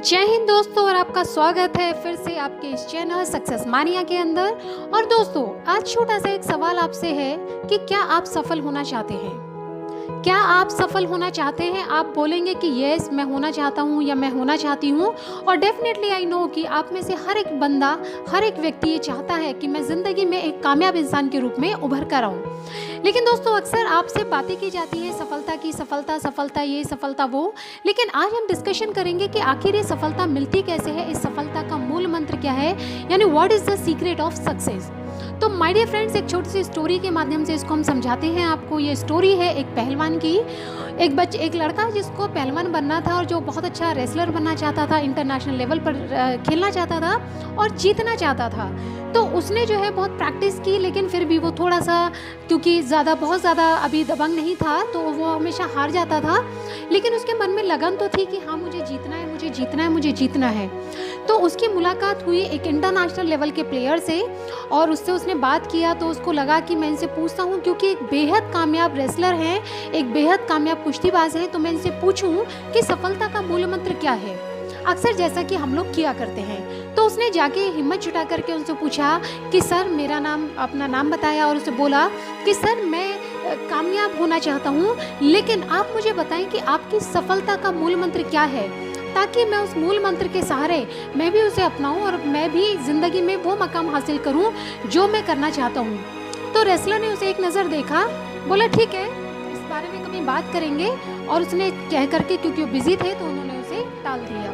जय हिंद दोस्तों, और आपका स्वागत है फिर से आपके इस चैनल सक्सेस मानिया के अंदर। और दोस्तों, आज छोटा सा एक सवाल आपसे है कि क्या आप सफल होना चाहते हैं? क्या आप सफल होना चाहते हैं? आप बोलेंगे कि यस, मैं होना चाहता हूँ या मैं होना चाहती हूँ। और डेफिनेटली आई नो कि आप में से हर एक बंदा, हर एक व्यक्ति ये चाहता है कि मैं ज़िंदगी में एक कामयाब इंसान के रूप में उभर कर आऊँ। लेकिन दोस्तों, अक्सर आपसे बातें की जाती है सफलता की, सफलता ये, सफलता वो। लेकिन आज हम डिस्कशन करेंगे कि आखिर ये सफलता मिलती कैसे है, इस सफलता का मूल मंत्र क्या है, यानी what is the secret of success. तो माय डियर फ्रेंड्स, एक छोटी सी स्टोरी के माध्यम से इसको हम समझाते हैं आपको। ये स्टोरी है एक पहलवान की। एक लड़का जिसको पहलवान बनना था और जो बहुत अच्छा रेसलर बनना चाहता था, इंटरनेशनल लेवल पर खेलना चाहता था और जीतना चाहता था। तो उसने जो है बहुत प्रैक्टिस की, लेकिन फिर भी वो थोड़ा सा, क्योंकि बहुत ज़्यादा अभी दबंग नहीं था, तो वो हमेशा हार जाता था। लेकिन उसके मन में लगन तो थी कि हाँ, मुझे जीतना है, मुझे जीतना है, मुझे जीतना है। तो उसकी मुलाकात हुई एक इंटरनेशनल लेवल के प्लेयर से, और उससे उसने बात किया। तो उसको लगा कि मैं इनसे पूछता हूँ, क्योंकि एक बेहद कामयाब रेसलर हैं, एक बेहद कामयाब कुश्तीबाज हैं, तो मैं इनसे पूछूँ कि सफलता का मूल मंत्र क्या है, अक्सर जैसा कि हम लोग किया करते हैं। तो उसने जाके हिम्मत जुटा करके उनसे पूछा कि सर, मेरा नाम, अपना नाम बताया और उसे बोला कि सर, मैं कामयाब होना चाहता हूँ, लेकिन आप मुझे बताएं कि आपकी सफलता का मूल मंत्र क्या है, ताकि मैं उस मूल मंत्र के सहारे मैं भी उसे अपनाऊं और मैं भी ज़िंदगी में वो मकाम हासिल करूं जो मैं करना चाहता हूं। तो रेसलर ने उसे एक नज़र देखा, बोला ठीक है, इस बारे में कभी बात करेंगे। और उसने कह करके, क्योंकि वो बिजी थे, तो उन्होंने उसे टाल दिया।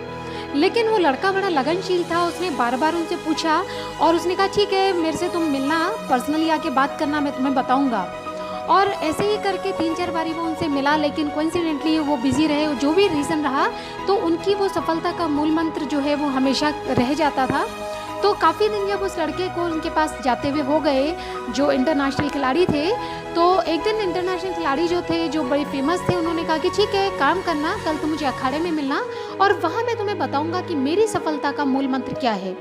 लेकिन वो लड़का बड़ा लगनशील था, उसने बार बार उनसे पूछा और उसने कहा ठीक है, मेरे से तुम मिलना, पर्सनली आके बात करना, मैं तुम्हें बताऊँगा। और ऐसे ही करके 3-4 बारी वो उनसे मिला, लेकिन कोइंसिडेंटली वो बिज़ी रहे, जो भी रीज़न रहा, तो उनकी वो सफलता का मूल मंत्र जो है वो हमेशा रह जाता था। तो काफ़ी दिन जब उस लड़के को उनके पास जाते हुए हो गए, जो इंटरनेशनल खिलाड़ी थे, तो एक दिन इंटरनेशनल खिलाड़ी जो थे, जो बड़े फेमस थे, उन्होंने कहा कि ठीक है, काम करना, कल तुम मुझे अखाड़े में मिलना और वहाँ मैं तुम्हें बताऊँगा कि मेरी सफलता का मूल मंत्र क्या है।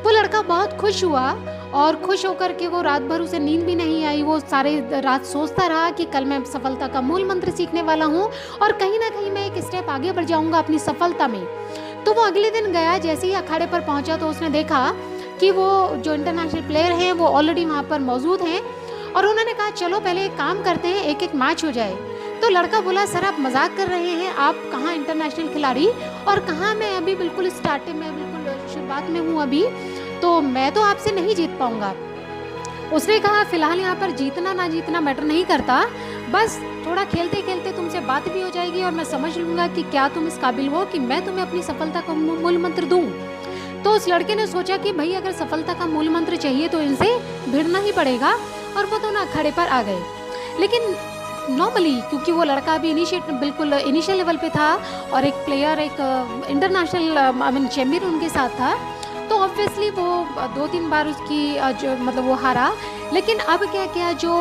वो लड़का बहुत खुश हुआ, और खुश होकर के वो रात भर, उसे नींद भी नहीं आई। वो सारे रात सोचता रहा कि कल मैं सफलता का मूल मंत्र सीखने वाला हूँ और कहीं ना कहीं मैं एक स्टेप आगे बढ़ जाऊँगा अपनी सफलता में। तो वो अगले दिन गया, जैसे ही अखाड़े पर पहुँचा तो उसने देखा कि वो जो इंटरनेशनल प्लेयर हैं वो ऑलरेडी वहाँ पर मौजूद हैं। और उन्होंने कहा चलो पहले एक काम करते हैं, एक एक मैच हो जाए। तो लड़का बोला सर, आप मजाक कर रहे हैं, आप कहाँ इंटरनेशनल खिलाड़ी और कहाँ मैं अभी बिल्कुल स्टार्टिंग में, बिल्कुल शुरुआत में हूँ अभी, तो मैं तो आपसे नहीं जीत पाऊंगा। उसने कहा फिलहाल यहाँ पर जीतना ना जीतना मैटर नहीं करता, बस थोड़ा खेलते खेलते तुमसे बात भी हो जाएगी और मैं समझ लूँगा कि क्या तुम इस काबिल हो कि मैं तुम्हें अपनी सफलता का मूल मंत्र दूँ। तो उस लड़के ने सोचा कि भाई, अगर सफलता का मूल मंत्र चाहिए तो इनसे भिड़ना ही पड़ेगा, और वो दोनों अखाड़े पर आ गए। लेकिन नॉर्मली, क्योंकि वो लड़का भी बिल्कुल इनिशियल लेवल पे था और एक प्लेयर, एक इंटरनेशनल चैम्पियन उनके साथ था, तो ऑब्वियसली वो 2-3 बार उसकी वो हारा। लेकिन अब क्या किया, जो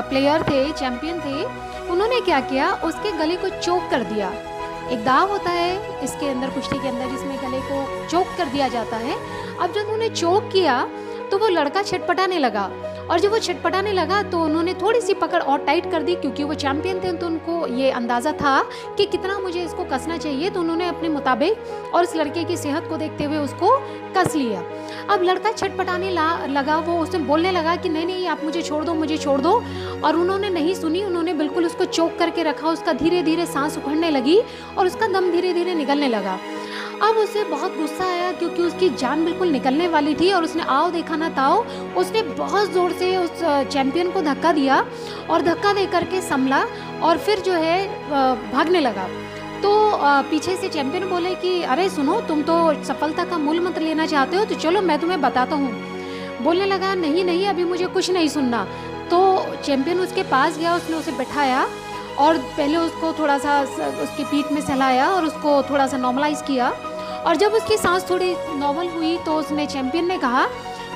प्लेयर थे, चैम्पियन थे, उन्होंने क्या किया, उसके गले को चोक कर दिया। एक दाव होता है इसके अंदर, कुश्ती के अंदर, जिसमें गले को चोक कर दिया जाता है। अब जब उन्होंने चोक किया तो वो लड़का छटपटाने लगा, और जब वो छटपटाने लगा तो उन्होंने थोड़ी सी पकड़ और टाइट कर दी, क्योंकि वो चैंपियन थे, तो उनको ये अंदाज़ा था कि कितना मुझे इसको कसना चाहिए। तो उन्होंने अपने मुताबिक और इस लड़के की सेहत को देखते हुए उसको कस लिया। अब लड़का छटपटाने लगा, वो उससे बोलने लगा कि नहीं नहीं, आप मुझे छोड़ दो, मुझे छोड़ दो। और उन्होंने नहीं सुनी, उन्होंने बिल्कुल उसको चोक करके रखा। उसका धीरे धीरे सांस उखड़ने लगी और उसका दम धीरे धीरे निकलने लगा। अब उसे बहुत गुस्सा आया, क्योंकि उसकी जान बिल्कुल निकलने वाली थी, और उसने आओ देखा ना ताओ, उसने बहुत ज़ोर से उस चैंपियन को धक्का दिया, और धक्का दे करके संभला और फिर जो है भागने लगा। तो पीछे से चैंपियन बोले कि अरे सुनो, तुम तो सफलता का मूल मंत्र लेना चाहते हो, तो चलो मैं तुम्हें बताता हूँ। बोलने लगा नहीं नहीं, अभी मुझे कुछ नहीं सुनना। तो चैंपियन उसके पास गया, उसने उसे बैठाया और पहले उसको थोड़ा सा उसकी पीठ में सहलाया और उसको थोड़ा सा नॉर्मलाइज़ किया। और जब उसकी सांस थोड़ी नॉर्मल हुई तो उसने, चैंपियन ने कहा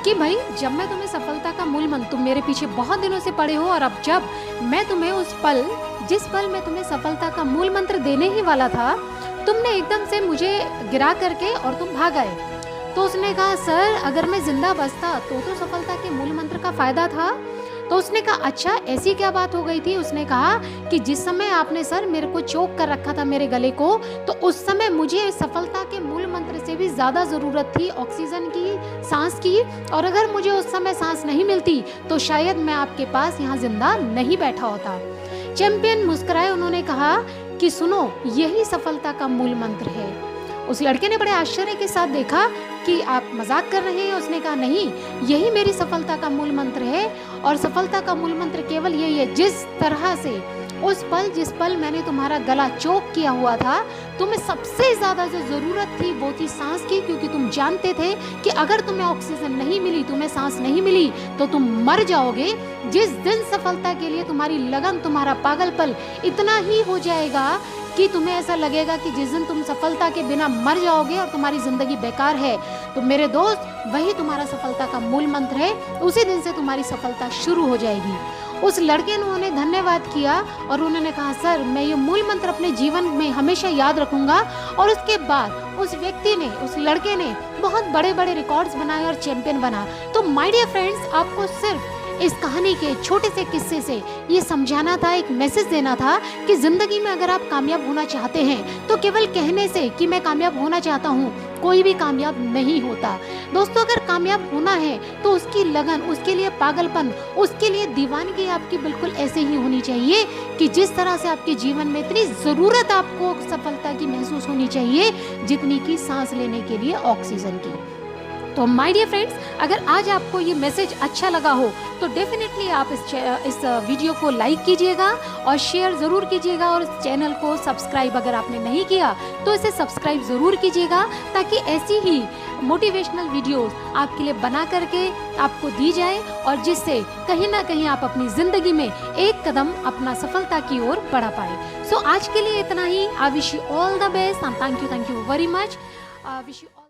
कि भाई, जब मैं तुम्हें सफलता का मूल मंत्र, तुम मेरे पीछे बहुत दिनों से पड़े हो, और अब जब मैं तुम्हें जिस पल मैं तुम्हें सफलता का मूल मंत्र देने ही वाला था, तुमने एकदम से मुझे गिरा करके और तुम भाग आए। तो उसने कहा सर, अगर मैं जिंदा बचता तो सफलता के मूल मंत्र का फ़ायदा था। तो उसने कहा अच्छा ऐसी क्या बात हो गई थी। उसने कहा कि जिस समय आपने सर मेरे को चोक कर रखा था मेरे गले को, तो उस समय मुझे सफलता के मूल मंत्र से भी ज़्यादा ज़रूरत थी ऑक्सीजन की, सांस की, और अगर मुझे उस समय सांस नहीं मिलती तो शायद मैं आपके पास यहाँ जिंदा नहीं बैठा होता। चैंपियन मुस्कुराए, उन्होंने कहा कि सुनो यही सफलता का मूल मंत्र है। उस लड़के ने बड़े आश्चर्य के साथ देखा कि आप मजाक कर रहे हैं। उसने कहा नहीं, यही मेरी सफलता का मूल मंत्र है, और सफलता का मूल मंत्र केवल यही है, जिस तरह से जिस पल मैंने तुम्हारा गला चोक किया हुआ था, तुम्हें सबसे ज़्यादा जो ज़रूरत थी वो थी सांस की, क्योंकि तुम जानते थे कि अगर तुम्हें ऑक्सीजन नहीं मिली, तुम्हें सांस नहीं मिली तो तुम मर जाओगे। जिस दिन सफलता के लिए तुम्हारी लगन, तुम्हारा पागलपन इतना ही हो जाएगा कि तुम्हें ऐसा लगेगा कि जिस दिन तुम सफलता के बिना मर जाओगे और तुम्हारी ज़िंदगी बेकार है, तो मेरे दोस्त वही तुम्हारा सफलता का मूल मंत्र है। उसी दिन से तुम्हारी सफलता शुरू हो जाएगी। उस लड़के ने उन्हें धन्यवाद किया और उन्होंने कहा सर मैं ये मूल मंत्र अपने जीवन में हमेशा याद रखूंगा। और उसके बाद उस व्यक्ति ने, उस लड़के ने बहुत बड़े बड़े रिकॉर्ड्स बनाए और चैंपियन बना। तो माय डियर फ्रेंड्स, आपको सिर्फ इस कहानी के छोटे से किस्से से ये समझाना था, एक मैसेज देना था कि ज़िंदगी में अगर आप कामयाब होना चाहते हैं तो केवल कहने से कि मैं कामयाब होना चाहता हूँ कोई भी कामयाब नहीं होता। दोस्तों अगर कामयाब होना है तो उसकी लगन, उसके लिए पागलपन, उसके लिए दीवानगी आपकी बिल्कुल ऐसे ही होनी चाहिए कि जिस तरह से आपके जीवन में इतनी ज़रूरत आपको सफलता की महसूस होनी चाहिए जितनी की सांस लेने के लिए ऑक्सीजन की। तो माय डियर फ्रेंड्स, अगर आज आपको ये मैसेज अच्छा लगा हो तो डेफिनेटली आप इस वीडियो को लाइक कीजिएगा और शेयर ज़रूर कीजिएगा, और इस चैनल को सब्सक्राइब अगर आपने नहीं किया तो इसे सब्सक्राइब ज़रूर कीजिएगा, ताकि ऐसी ही मोटिवेशनल वीडियोस आपके लिए बना करके आपको दी जाए, और जिससे कहीं ना कहीं आप अपनी ज़िंदगी में एक कदम अपना सफलता की ओर बढ़ा पाए। सो आज के लिए इतना ही। I wish you all the best and thank you very much. Wish you